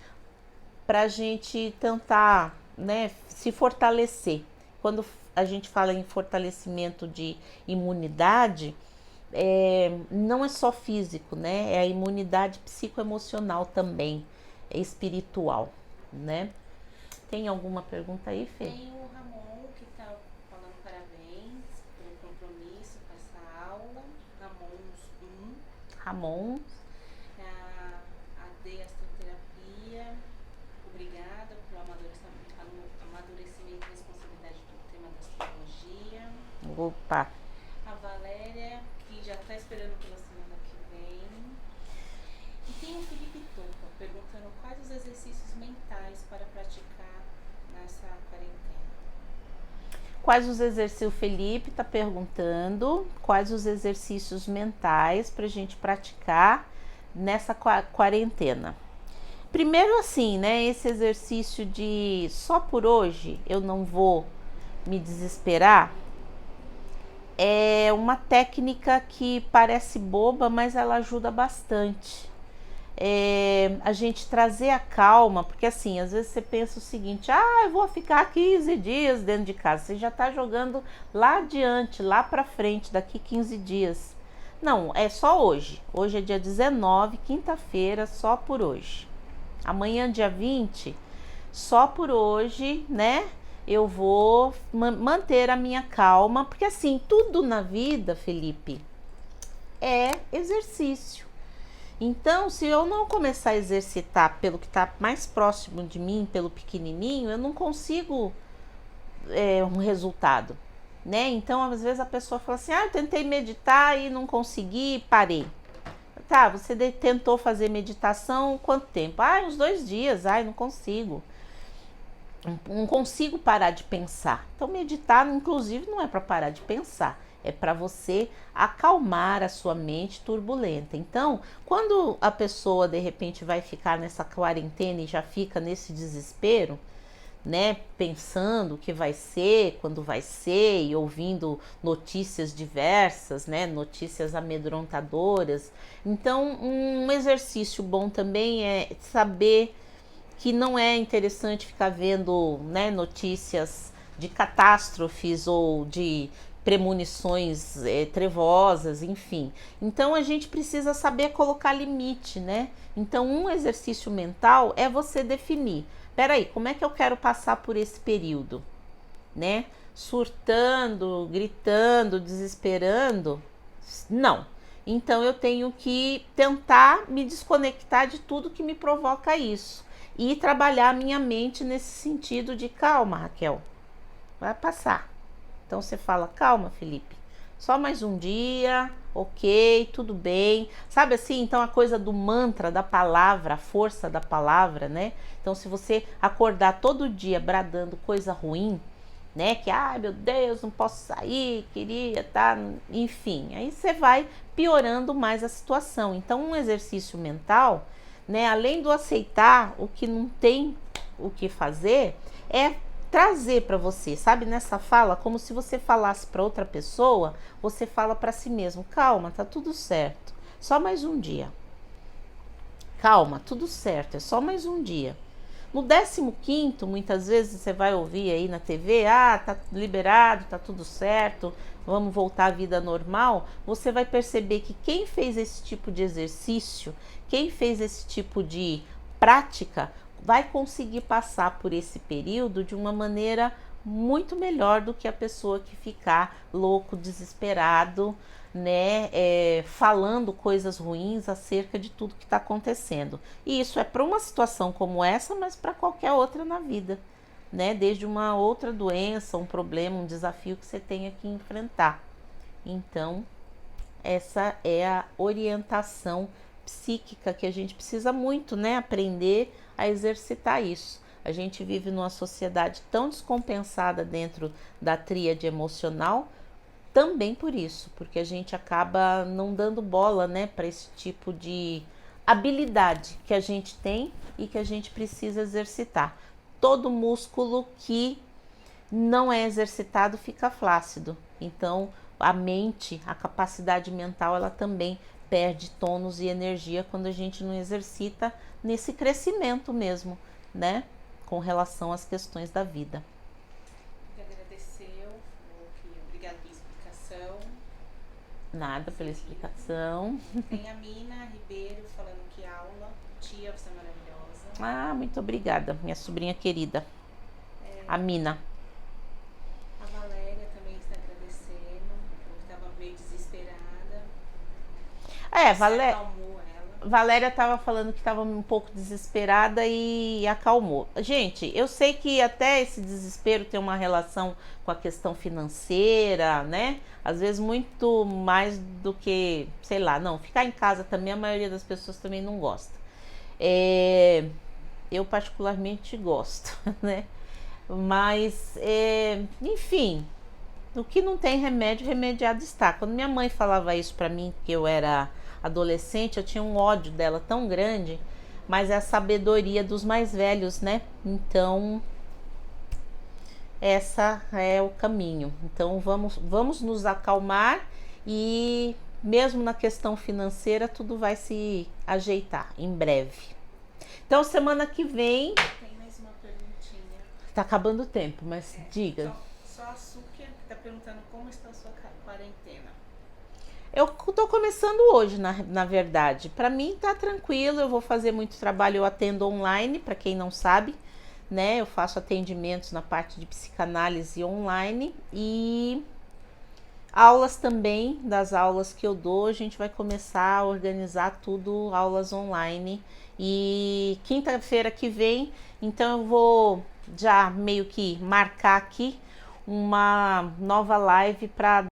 para a gente tentar, né, se fortalecer. Quando a gente fala em fortalecimento de imunidade, não é só físico, né? É a imunidade psicoemocional também, é espiritual, né? Tem alguma pergunta aí, Fê? Tem o Ramon que está falando parabéns pelo compromisso com essa aula. Ramon. A D Astroterapia, obrigada pelo amadurecimento e responsabilidade do tema da astrologia. Opa! A Valéria, que já está esperando pela semana que vem. E tem o Felipe Topa perguntando quais os exercícios mentais para praticar nessa quarentena. Quais os exercícios, o Felipe está perguntando quais os exercícios mentais para a gente praticar nessa quarentena. Primeiro assim, né, esse exercício de só por hoje eu não vou me desesperar, é uma técnica que parece boba, mas ela ajuda bastante. A gente trazer a calma, porque assim, às vezes você pensa o seguinte, eu vou ficar 15 dias dentro de casa, você já está jogando lá adiante, lá para frente, daqui 15 dias, Não, é só hoje. Hoje é dia 19, quinta-feira, só por hoje. Amanhã, dia 20, só por hoje, né? Eu vou manter a minha calma, porque assim, tudo na vida, Felipe, é exercício. Então, se eu não começar a exercitar pelo que está mais próximo de mim, pelo pequenininho, eu não consigo um resultado, né? Então, às vezes a pessoa fala assim, eu tentei meditar e não consegui, parei. Tá, você tentou fazer meditação quanto tempo? Uns 2 dias, não consigo. Não consigo parar de pensar. Então, meditar, inclusive, não é para parar de pensar, é para você acalmar a sua mente turbulenta. Então, quando a pessoa de repente vai ficar nessa quarentena e já fica nesse desespero, né, pensando o que vai ser, quando vai ser, e ouvindo notícias diversas, né, notícias amedrontadoras. Então, um exercício bom também é saber que não é interessante ficar vendo, né, notícias de catástrofes ou de premonições trevosas, enfim. Então a gente precisa saber colocar limite, né? Então um exercício mental é você definir, peraí, como é que eu quero passar por esse período, né? Surtando, gritando, desesperando? Não. Então eu tenho que tentar me desconectar de tudo que me provoca isso e trabalhar a minha mente nesse sentido de calma, Raquel, vai passar. Então você fala, calma, Felipe, só mais um dia, ok, tudo bem. Sabe assim, então a coisa do mantra, da palavra, a força da palavra, né? Então se você acordar todo dia bradando coisa ruim, né? Que, meu Deus, não posso sair, queria, tá? Enfim, aí você vai piorando mais a situação. Então um exercício mental, né? Além do aceitar o que não tem o que fazer, é trazer para você, sabe, nessa fala, como se você falasse para outra pessoa, você fala para si mesmo, calma, tá tudo certo, só mais um dia. Calma, tudo certo, é só mais um dia. No 15º, muitas vezes você vai ouvir aí na TV, tá liberado, tá tudo certo, vamos voltar à vida normal. Você vai perceber que quem fez esse tipo de exercício, quem fez esse tipo de prática, vai conseguir passar por esse período de uma maneira muito melhor do que a pessoa que ficar louco, desesperado, né, falando coisas ruins acerca de tudo que está acontecendo. E isso é para uma situação como essa, mas para qualquer outra na vida, né? Desde uma outra doença, um problema, um desafio que você tenha que enfrentar. Então, essa é a orientação psíquica que a gente precisa muito, né? Aprender a exercitar isso. A gente vive numa sociedade tão descompensada dentro da tríade emocional, também por isso, porque a gente acaba não dando bola, né, para esse tipo de habilidade que a gente tem e que a gente precisa exercitar. Todo músculo que não é exercitado fica flácido. Então, a mente, a capacidade mental, ela também perde tônus e energia quando a gente não exercita nesse crescimento mesmo, né, com relação às questões da vida. Obrigada pela explicação. Nada pela explicação. Tem a Mina Ribeiro falando que aula. Tia, você é maravilhosa. Muito obrigada, minha sobrinha querida. A Mina. A Valéria também está agradecendo, porque estava meio desesperada. Valéria estava falando que estava um pouco desesperada e acalmou. Gente, eu sei que até esse desespero tem uma relação com a questão financeira, né? Às vezes muito mais do que, sei lá, não, ficar em casa também a maioria das pessoas também não gosta. Eu particularmente gosto, né? Mas, enfim, o que não tem remédio, remediado está. Quando minha mãe falava isso para mim, que eu era adolescente, eu tinha um ódio dela tão grande, mas é a sabedoria dos mais velhos, né? Então, essa é o caminho. Então, vamos nos acalmar e mesmo na questão financeira, tudo vai se ajeitar em breve. Então, semana que vem... Tem mais uma perguntinha. Tá acabando o tempo, mas diga. Só a Súquia que tá perguntando como está a sua quarentena. Eu tô começando hoje, na verdade. Para mim tá tranquilo, eu vou fazer muito trabalho, eu atendo online, para quem não sabe, né? Eu faço atendimentos na parte de psicanálise online e aulas também. Das aulas que eu dou, a gente vai começar a organizar tudo, aulas online. E quinta-feira que vem, então eu vou já meio que marcar aqui uma nova live para